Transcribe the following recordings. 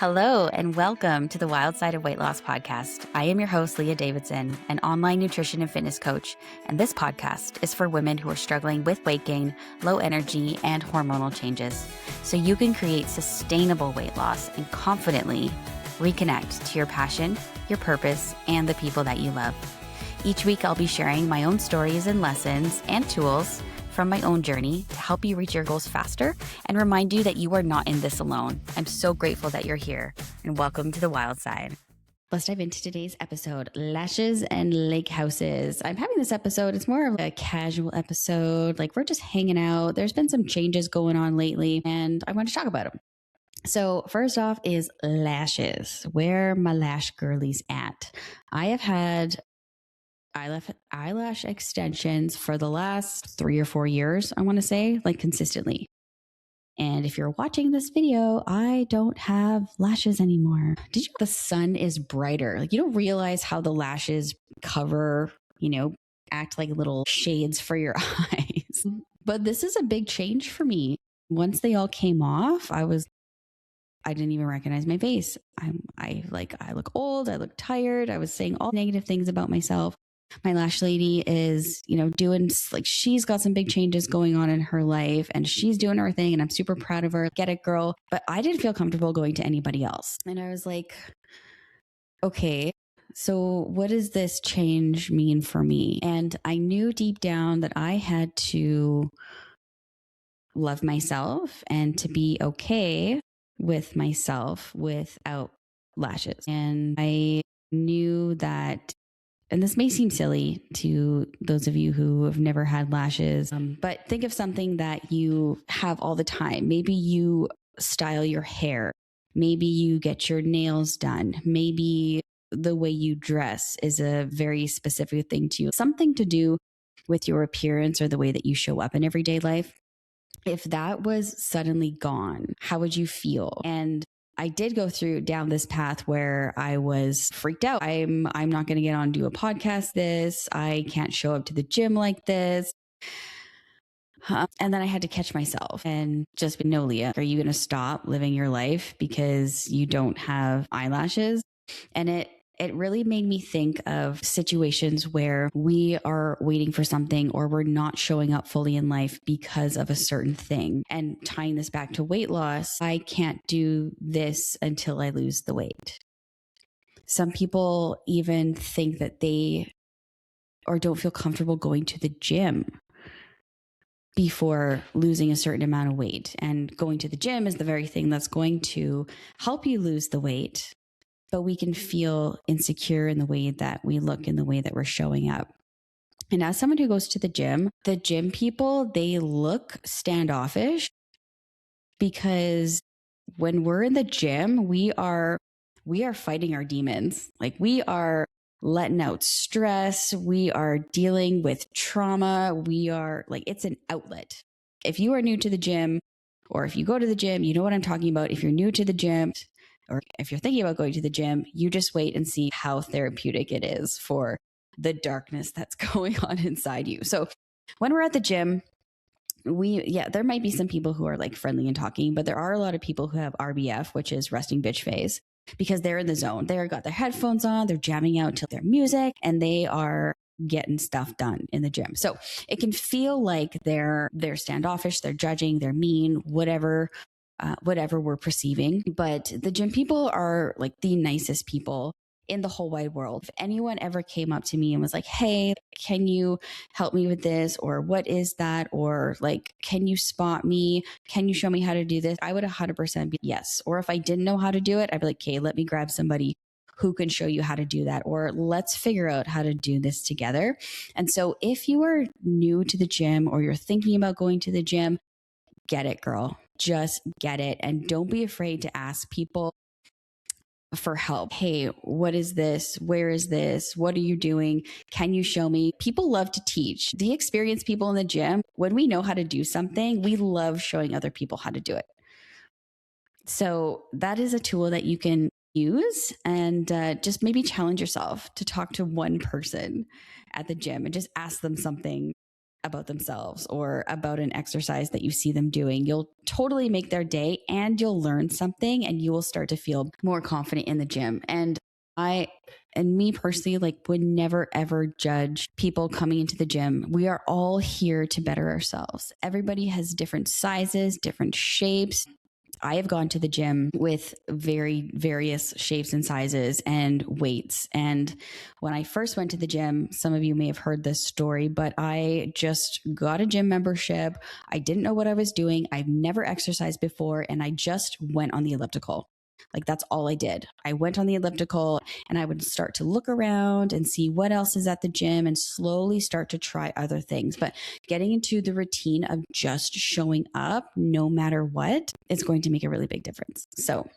Hello, and welcome to the Wild Side of Weight Loss podcast. I am your host, Leah Davidson, an online nutrition and fitness coach, and this podcast is for women who are struggling with weight gain, low energy, and hormonal changes, so you can create sustainable weight loss and confidently reconnect to your passion, your purpose, and the people that you love. Each week, I'll be sharing my own stories and lessons and tools from my own journey to help you reach your goals faster and remind you that you are not in this alone. I'm so grateful that you're here, and welcome to the Wild Side. Let's dive into today's episode, lashes and lake houses. I'm having this episode, it's more of a casual episode, like we're just hanging out. There's been some changes going on lately, and I want to talk about them. So first off is lashes. Where my lash girlies at? I have had eyelash extensions for the last 3 or 4 years, I want to say, like consistently. And if you're watching this video, I don't have lashes anymore. Did you know the sun is brighter? Like, you don't realize how the lashes cover, act like little shades for your eyes. But this is a big change for me. Once they all came off, I didn't even recognize my face. I look old, I look tired. I was saying all negative things about myself. My lash lady is, doing, like, she's got some big changes going on in her life and she's doing her thing, and I'm super proud of her. Get it, girl. But I didn't feel comfortable going to anybody else. And I was like, okay, so what does this change mean for me? And I knew deep down that I had to love myself and to be okay with myself without lashes. And I knew that, and this may seem silly to those of you who have never had lashes, but think of something that you have all the time. Maybe you style your hair. Maybe you get your nails done. Maybe the way you dress is a very specific thing to you. Something to do with your appearance or the way that you show up in everyday life. If that was suddenly gone, how would you feel? And I did go down this path where I was freaked out. I'm not going to get on and do a podcast I can't show up to the gym like this. And then I had to catch myself and just be, no, Leah, are you going to stop living your life because you don't have eyelashes? And it really made me think of situations where we are waiting for something or we're not showing up fully in life because of a certain thing. And tying this back to weight loss, I can't do this until I lose the weight. Some people even think that or don't feel comfortable going to the gym before losing a certain amount of weight. And going to the gym is the very thing that's going to help you lose the weight. But we can feel insecure in the way that we look, in the way that we're showing up. And as someone who goes to the gym people, they look standoffish because when we're in the gym, we are fighting our demons. Like, we are letting out stress. We are dealing with trauma. We are like, it's an outlet. If you are new to the gym, or if you go to the gym, you know what I'm talking about. If you're new to the gym, or if you're thinking about going to the gym, you just wait and see how therapeutic it is for the darkness that's going on inside you. So when we're at the gym, there might be some people who are like friendly and talking, but there are a lot of people who have RBF, which is resting bitch face, because they're in the zone. They've got their headphones on, they're jamming out to their music, and they are getting stuff done in the gym. So it can feel like they're standoffish, they're judging, they're mean, whatever we're perceiving. But the gym people are like the nicest people in the whole wide world. If anyone ever came up to me and was like, hey, can you help me with this? Or what is that? Or like, can you spot me? Can you show me how to do this? I would 100% be yes. Or if I didn't know how to do it, I'd be like, okay, let me grab somebody who can show you how to do that, or let's figure out how to do this together. And so if you are new to the gym or you're thinking about going to the gym, get it, girl. Just get it. And don't be afraid to ask people for help. Hey, what is this? Where is this? What are you doing? Can you show me? People love to teach. The experienced people in the gym, when we know how to do something, we love showing other people how to do it. So that is a tool that you can use, and just maybe challenge yourself to talk to one person at the gym and just ask them something about themselves or about an exercise that you see them doing. You'll totally make their day and you'll learn something and you will start to feel more confident in the gym. And me personally, like, would never ever judge people coming into the gym. We are all here to better ourselves. Everybody has different sizes, different shapes. I have gone to the gym with very various shapes and sizes and weights. And when I first went to the gym, some of you may have heard this story, but I just got a gym membership. I didn't know what I was doing. I've never exercised before. And I just went on the elliptical. Like, that's all I did. I went on the elliptical and I would start to look around and see what else is at the gym and slowly start to try other things. But getting into the routine of just showing up no matter what is going to make a really big difference. So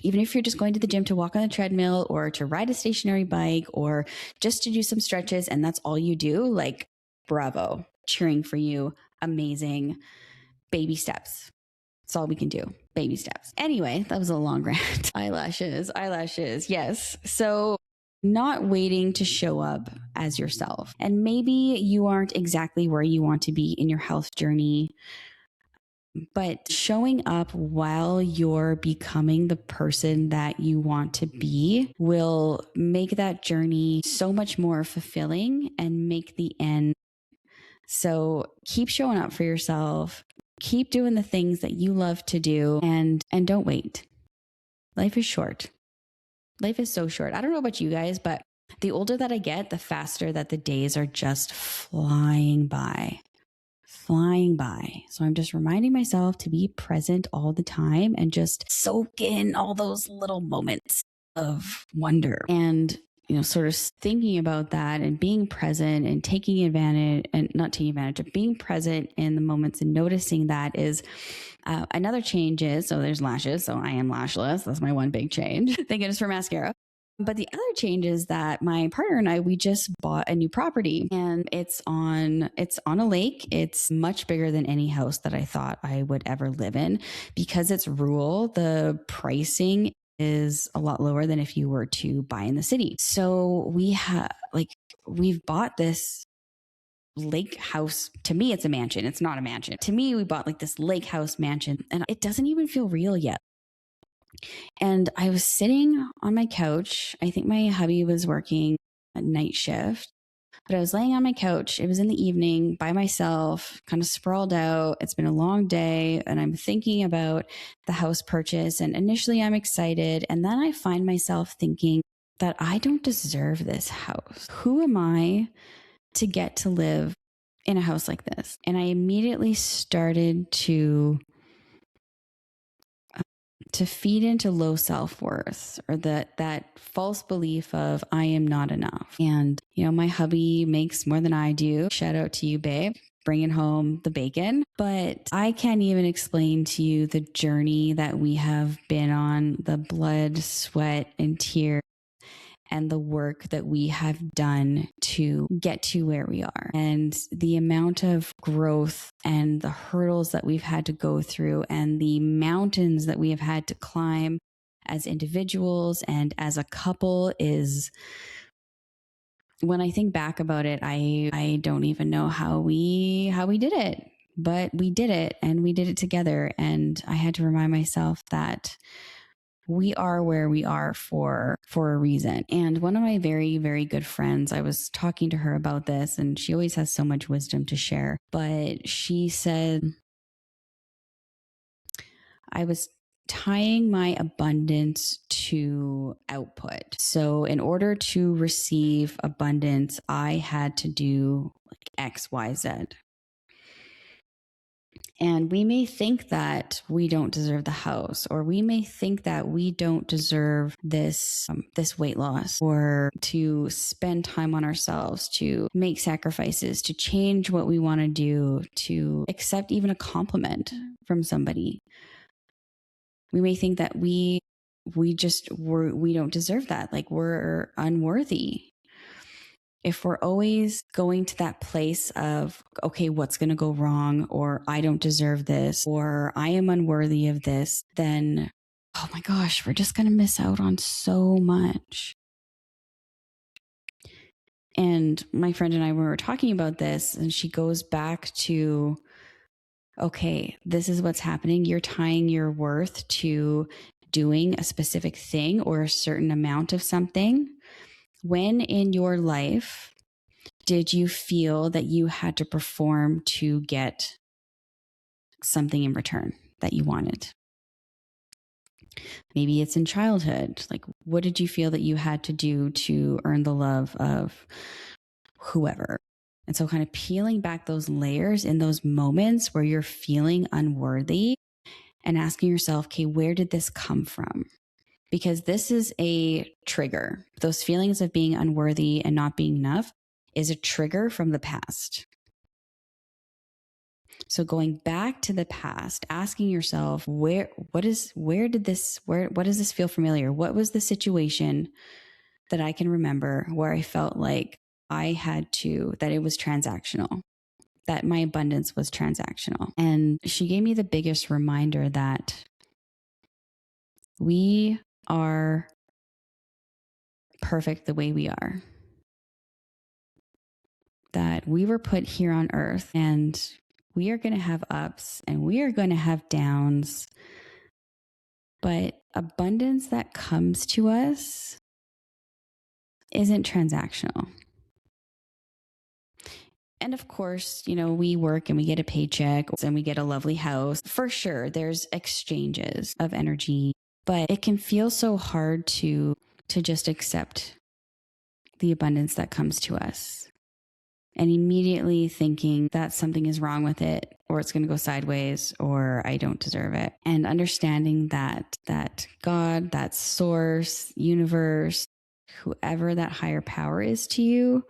even if you're just going to the gym to walk on the treadmill or to ride a stationary bike or just to do some stretches and that's all you do, like, bravo, cheering for you, amazing, baby steps. That's all we can do. Baby steps. Anyway, that was a long rant. Eyelashes. Yes. So not waiting to show up as yourself. And maybe you aren't exactly where you want to be in your health journey, but showing up while you're becoming the person that you want to be will make that journey so much more fulfilling and make the end. So keep showing up for yourself. Keep doing the things that you love to do and don't wait. Life is short. Life is so short. I don't know about you guys, but the older that I get, the faster that the days are just flying by. So I'm just reminding myself to be present all the time and just soak in all those little moments of wonder. And sort of thinking about that and being present and taking advantage and not taking advantage of being present in the moments and noticing that is another change is, so there's lashes. So I am lashless. That's my one big change. Thank goodness for mascara. But the other change is that my partner and I, we just bought a new property and it's on a lake. It's much bigger than any house that I thought I would ever live in. Because it's rural, the pricing is a lot lower than if you were to buy in the city. So we've bought this lake house. To me, it's a mansion. It's not a mansion. To me, we bought like this lake house mansion and it doesn't even feel real yet. And I was sitting on my couch. I think my hubby was working a night shift, but I was laying on my couch. It was in the evening by myself, kind of sprawled out. It's been a long day and I'm thinking about the house purchase. And initially I'm excited. And then I find myself thinking that I don't deserve this house. Who am I to get to live in a house like this? And I immediately started to feed into low self-worth or that false belief of I am not enough. And, my hubby makes more than I do. Shout out to you, babe, bringing home the bacon. But I can't even explain to you the journey that we have been on, the blood, sweat, and tears, and the work that we have done to get to where we are, and the amount of growth and the hurdles that we've had to go through and the mountains that we have had to climb as individuals and as a couple is, when I think back about it, I don't even know how we did it, but we did it and we did it together. And I had to remind myself that we are where we are for a reason. And one of my very, very good friends, I was talking to her about this, and she always has so much wisdom to share. But she said, I was tying my abundance to output. So in order to receive abundance, I had to do like X, Y, Z. And we may think that we don't deserve the house, or we may think that we don't deserve this weight loss, or to spend time on ourselves, to make sacrifices, to change what we want to do, to accept even a compliment from somebody. We may think that we don't deserve that, like we're unworthy. If we're always going to that place of, okay, what's going to go wrong, or I don't deserve this, or I am unworthy of this, then, oh my gosh, we're just going to miss out on so much. And my friend and I were talking about this, and she goes back to, okay, this is what's happening. You're tying your worth to doing a specific thing or a certain amount of something. When in your life did you feel that you had to perform to get something in return that you wanted? Maybe it's in childhood. Like, what did you feel that you had to do to earn the love of whoever? And so, kind of peeling back those layers in those moments where you're feeling unworthy and asking yourself, okay, where did this come from? Because this is a trigger. Those feelings of being unworthy and not being enough is a trigger from the past. So going back to the past, asking yourself, what does this feel familiar? What was the situation that I can remember where I felt like that it was transactional, that my abundance was transactional? And she gave me the biggest reminder that we are perfect the way we are. That we were put here on earth and we are going to have ups and we are going to have downs. But abundance that comes to us isn't transactional. And of course, we work and we get a paycheck and we get a lovely house. For sure, there's exchanges of energy, but it can feel so hard to just accept the abundance that comes to us. And immediately thinking that something is wrong with it, or it's going to go sideways, or I don't deserve it. And understanding that God, that source, universe, whoever that higher power is to you,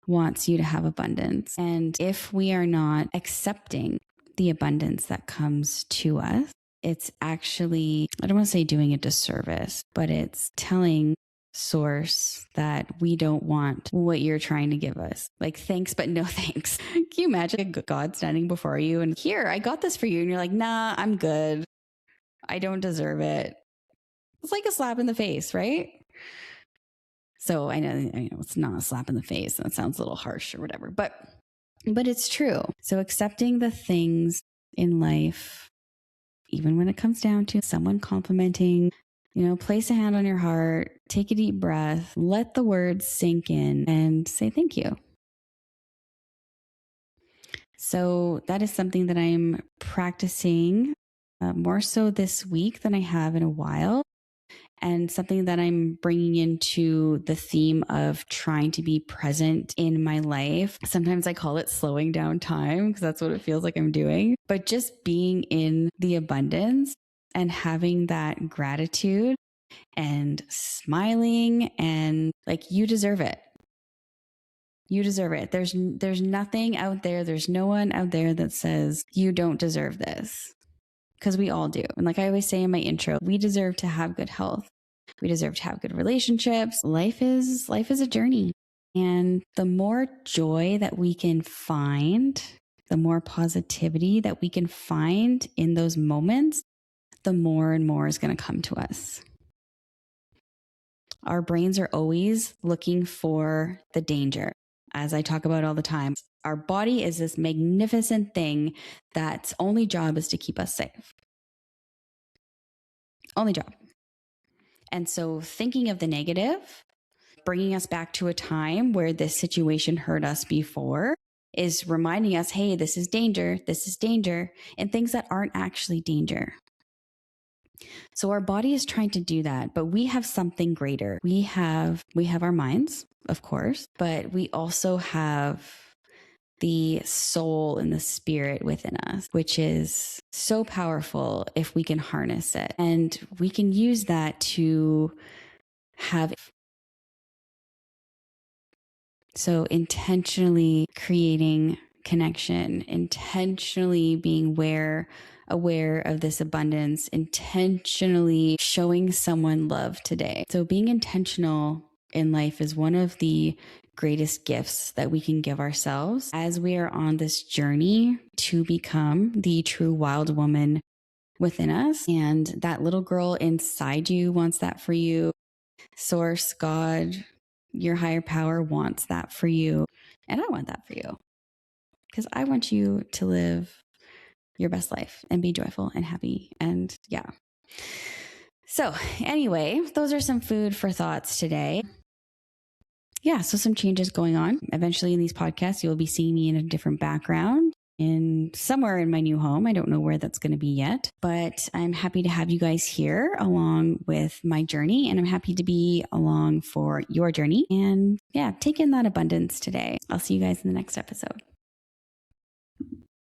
wants you to have abundance. And if we are not accepting the abundance that comes to us, it's actually, I don't want to say doing a disservice, but it's telling source that we don't want what you're trying to give us. Like, thanks, but no thanks. Can you imagine God standing before you and here, I got this for you. And you're like, nah, I'm good. I don't deserve it. It's like a slap in the face, right? So I know it's not a slap in the face. That sounds a little harsh or whatever, but it's true. So accepting the things in life, even when it comes down to someone complimenting, place a hand on your heart, take a deep breath, let the words sink in and say thank you. So that is something that I'm practicing more so this week than I have in a while. And something that I'm bringing into the theme of trying to be present in my life. Sometimes I call it slowing down time because that's what it feels like I'm doing. But just being in the abundance and having that gratitude and smiling and like, you deserve it. You deserve it. There's nothing out there. There's no one out there that says you don't deserve this, because we all do. And like I always say in my intro, we deserve to have good health. We deserve to have good relationships. Life is a journey. And the more joy that we can find, the more positivity that we can find in those moments, the more and more is going to come to us. Our brains are always looking for the danger. As I talk about all the time, our body is this magnificent thing that's only job is to keep us safe. Only job. And so thinking of the negative, bringing us back to a time where this situation hurt us before, is reminding us, hey, this is danger, and things that aren't actually danger. So our body is trying to do that, but we have something greater. We have our minds, of course, but we also have the soul and the spirit within us, which is so powerful if we can harness it. And we can use that to have. So intentionally creating connection, intentionally being aware of this abundance, intentionally showing someone love today. So being intentional in life is one of the greatest gifts that we can give ourselves as we are on this journey to become the true wild woman within us. And that little girl inside you wants that for you. Source, God, your higher power wants that for you. And I want that for you, because I want you to live your best life and be joyful and happy. And yeah. So anyway, those are some food for thoughts today. Yeah, so some changes going on. Eventually in these podcasts, you'll be seeing me in a different background in somewhere in my new home. I don't know where that's going to be yet, but I'm happy to have you guys here along with my journey, and I'm happy to be along for your journey. And yeah, take in that abundance today. I'll see you guys in the next episode.